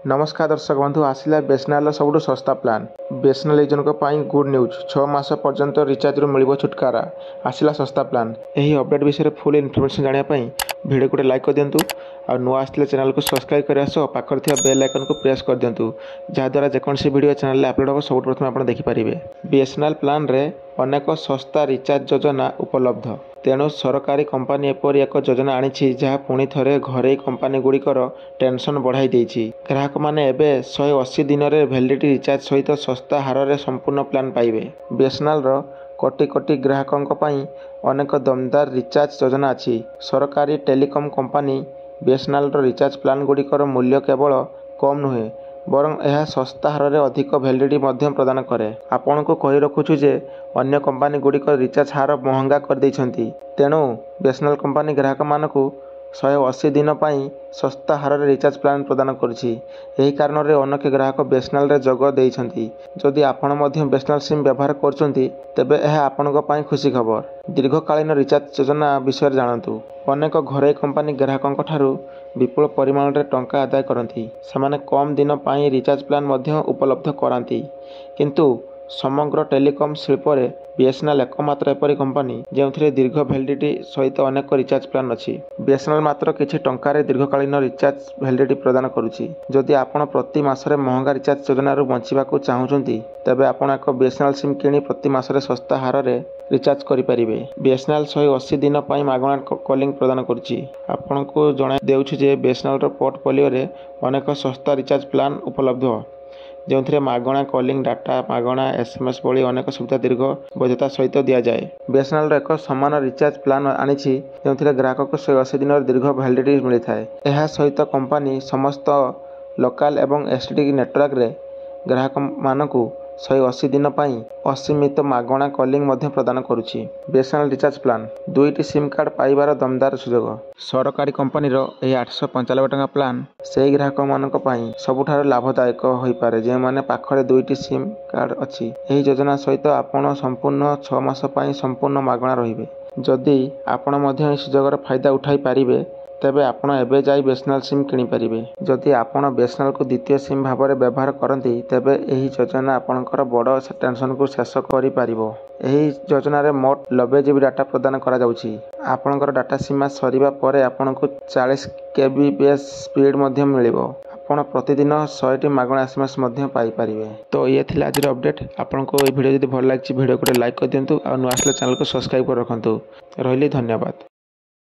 नमस्कार दर्शक बंधु आसला बीएसएनएल सबुठ सस्ता plan BSNL user good news 6 मास पर्यंत रिचार्ज रु मिल छुटकारा आसला सस्ता प्लान। यही अपडेट विषय फुल इनफॉरमेशन जानापी वीडियो को लाइक कर दिंतु और नुआ आसले चैनल को सब्सक्राइब करने सह पाखर थी बेल आइकन को प्रेस कर दिंतु जहाद्वारा जेकोसी वीडियो चैनल अपलोड हो सब प्रथम आप देखिपारे। बीएसएनएल प्लान रे अनेक सस्ता रिचार्ज योजना उपलब्ध तेणु सरकारी कंपनी एपरी एक योजना आनी जहाँ पुणी थे घरे कंपनी गुड़िकर टेंशन बढ़ाई देछि। ग्राहक माने एबे 180 दिन रे वैलिडिटी रिचार्ज सहित सस्ता हार रे संपूर्ण प्लान पाइबे। बीएसएनएल रो कोटी कोटी ग्राहकों पाई अनेक दमदार रिचार्ज योजना अछि। सरकारी टेलीकॉम कंपनी बीएसएनएल रो रिचार्ज प्लान गुड़िकर मूल्य केवल कम नुहे बरं यह सस्ता हार रे अधिक वैलिडिटी मध्यम प्रदान करे। आपण को कहि रखुछु जे अन्य कंपनी गुड़िकर रिचार्ज हार महंगा कर दैछंती तेणु बीएसएनएल कंपनी ग्राहक मानकु 180 दिन पाई सस्ता हार रे रिचार्ज प्लान प्रदान करुछि। एही कारण रे अनेक ग्राहक बीएसएनएल रे जोग दैछंती। जदि आपण मध्य बीएसएनएल सिम व्यवहार करछंती तेबे यह आपनक पाई खुशी खबर। दीर्घकालीन रिचार्ज योजना विषय जानतु। अनेक घरे कंपनी ग्राहकों ठारू विपुल परिमाण रे टंका आदाय करती सेमाने कम दिन पाई रिचार्ज प्लान मध्य उपलब्ध कराती किंतु समग्र टेलीकॉम शिल्प रे बीएसएनएल एकमात्र एपरी कंपनी जो दीर्घ वैलिडिटी सहित अनेक रिचार्ज प्लान अच्छी। बीएसएनएल मात्र किछि टंकार दीर्घकालीन रिचार्ज वैलिडिटी प्रदान करुछि। जदि आपण प्रति मासरे महंगा रिचार्ज योजना बंचिबाकू चाहूछंती तेबे आपण एक बीएसएनएल सिम किनी प्रति मासरे सस्ता हार रे रिचार्ज करिपारिबे। बीएसएनएल 180 दिन पाई मागणा कॉलिंग प्रदान करुछि। आपनको जणाइ देउछु जे बीएसएनएल रो पोर्टफोलियो रे अनेक सस्ता रिचार्ज प्लान उपलब्ध जो मागणा कॉलिंग डाटा मागणा एसएमएस भली अनेक सुविधा दीर्घ वैधता सहित दि जाए। बीएसएनएल एक सामान रिचार्ज प्लान आनी जो ग्राहक को 180 दिन दीर्घ वैलिडिटी मिलता है। यह सहित कंपनी समस्त लोकल एवं एसटीडी नेटवर्क रे ग्राहक मानकु 180 दिन पाई असीमित मागणा कॉलिंग मध्य प्रदान करुछि। बीएसएनएल रिचार्ज प्लान दुईटी सिम कार्ड पाइबार दमदार सुजोग। सरकारी कंपनी रो 895 टका प्लान से ग्राहक मानक पाई सबुठार लाभदायक होई पारे जे माने पाखरे दुईटी सिम कार्ड अछि। एही योजना सहित आपण संपूर्ण 6 मास पाई संपूर्ण मागणा रहिबे। जदि आपण मध्य एही सुजोगर फायदा उठाई पारिबे तेबे आपण एबे जाई बीएसएनएल सिम किनी पारिबे। जदि आपण बीएसएनएल को द्वितीय सिम भाव में व्यवहार करती तेबे एही योजना आपणकर बड़ टेंशन को शेष करि पारिबो। एही योजना रे मोट 90 जीबी डाटा प्रदान करा जाउछि। आपणकर डाटा सीमा सरीबा परे आपणको 40 केबीपीएस स्पीड मध्य मिलिबो। आपण प्रतिदिन 100 टी मागणा एसएमएस मध्य पाई पारिबे। तो ये थिला आज अपडेट। आपनको ए वीडियो जदि भल लागिछि वीडियो को लाइक कर दियंतु और नुआ आसले चैनल को सब्सक्राइब कर रखंतु। रहिली धन्यवाद।